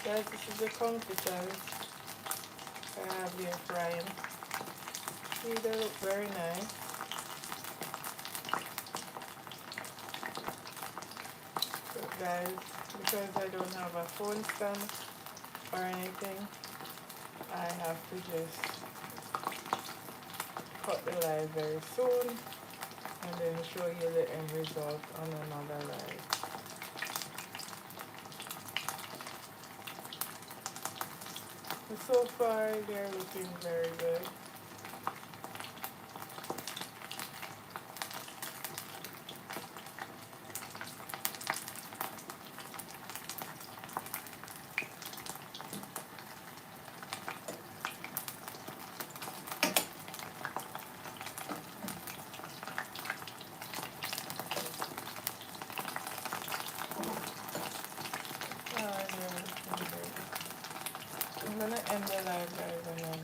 Guys, this is the confiters I have here frying. See, they look very nice. So guys, because I don't have a phone stand or anything, I have to just cut the live very soon and then show you the end result on another live. But so far they're looking very good. Ah, they're looking good. I'm gonna end the live guys and then